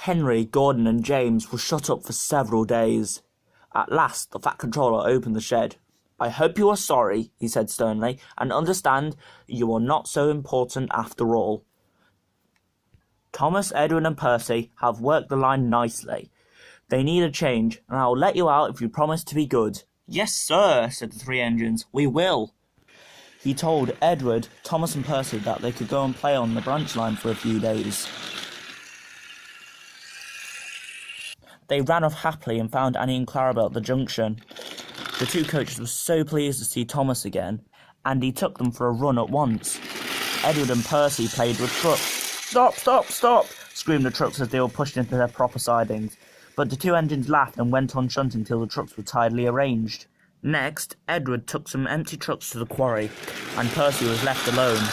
Henry, Gordon and James were shut up for several days. At last, the Fat Controller opened the shed. "I hope you are sorry," he said sternly, "and understand you are not so important after all. Thomas, Edwin and Percy have worked the line nicely. They need a change, and I will let you out if you promise to be good." "Yes, sir," said the three engines. "We will." He told Edward, Thomas and Percy that they could go and play on the branch line for a few days. They ran off happily and found Annie and Clarabelle at the junction. The two coaches were so pleased to see Thomas again, and he took them for a run at once. Edward and Percy played with trucks. "Stop, stop, stop!" screamed the trucks as they were pushed into their proper sidings. But the two engines laughed and went on shunting till the trucks were tidily arranged. Next, Edward took some empty trucks to the quarry, and Percy was left alone.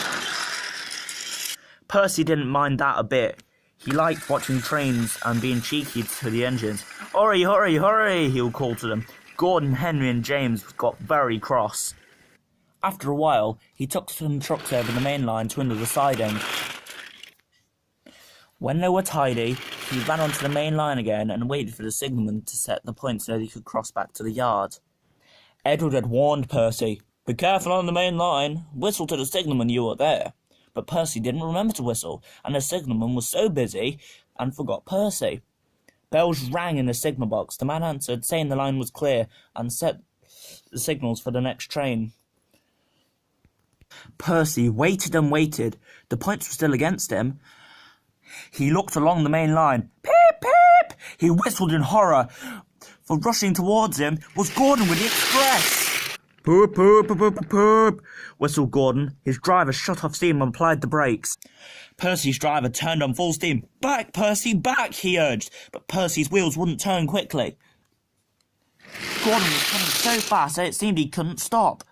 Percy didn't mind that a bit. He liked watching trains and being cheeky to the engines. "Hurry, hurry, hurry!" he would call to them. Gordon, Henry and James got very cross. After a while, he took some trucks over the main line to another siding. When they were tidy, he ran onto the main line again and waited for the signalman to set the point so that he could cross back to the yard. Edward had warned Percy, "Be careful on the main line. Whistle to the signalman you are there." But Percy didn't remember to whistle, and the signalman was so busy and forgot Percy. Bells rang in the signal box. The man answered, saying the line was clear, and set the signals for the next train. Percy waited and waited. The points were still against him. He looked along the main line. "Peep, peep!" He whistled in horror, for rushing towards him was Gordon with the express. "Poop, poop, poop, poop, poop," whistled Gordon. His driver shut off steam and applied the brakes. Percy's driver turned on full steam. "Back, Percy, back," he urged, but Percy's wheels wouldn't turn quickly. Gordon was coming so fast that it seemed he couldn't stop.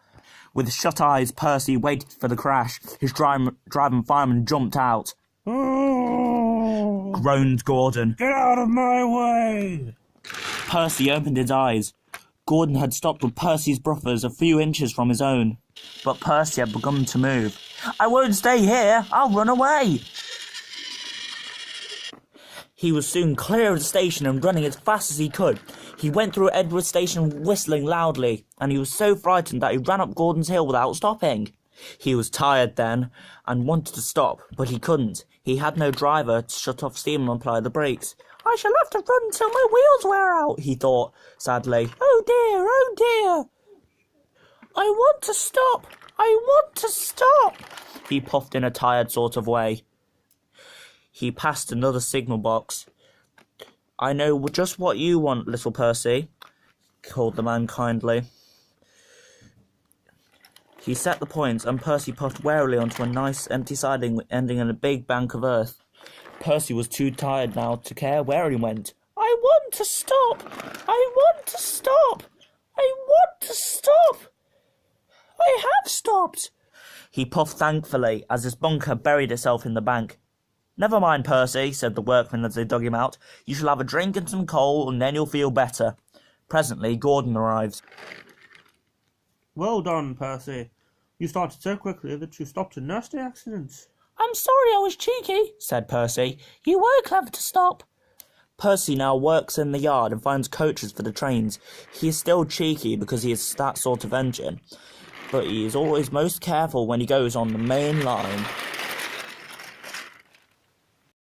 With shut eyes, Percy waited for the crash. His driver and fireman jumped out. "Oh!" groaned Gordon. "Get out of my way!" Percy opened his eyes. Gordon had stopped with Percy's buffers a few inches from his own, but Percy had begun to move. "I won't stay here, I'll run away." He was soon clear of the station and running as fast as he could. He went through Edward Station whistling loudly, and he was so frightened that he ran up Gordon's Hill without stopping. He was tired then, and wanted to stop, but he couldn't. He had no driver to shut off steam and apply the brakes. "I shall have to run till my wheels wear out," he thought sadly. "Oh dear, oh dear. I want to stop, I want to stop," he puffed in a tired sort of way. He passed another signal box. "I know just what you want, little Percy," called the man kindly. He set the points, and Percy puffed warily onto a nice empty siding ending in a big bank of earth. Percy was too tired now to care where he went. "I want to stop! I want to stop! I want to stop! I have stopped!" He puffed thankfully as his bunker buried itself in the bank. "Never mind, Percy," said the workmen as they dug him out. "You shall have a drink and some coal, and then you'll feel better." Presently, Gordon arrived. "Well done, Percy. You started so quickly that you stopped a nasty accident." "I'm sorry I was cheeky," said Percy. "You were clever to stop." Percy now works in the yard and finds coaches for the trains. He is still cheeky because he is that sort of engine, but he is always most careful when he goes on the main line.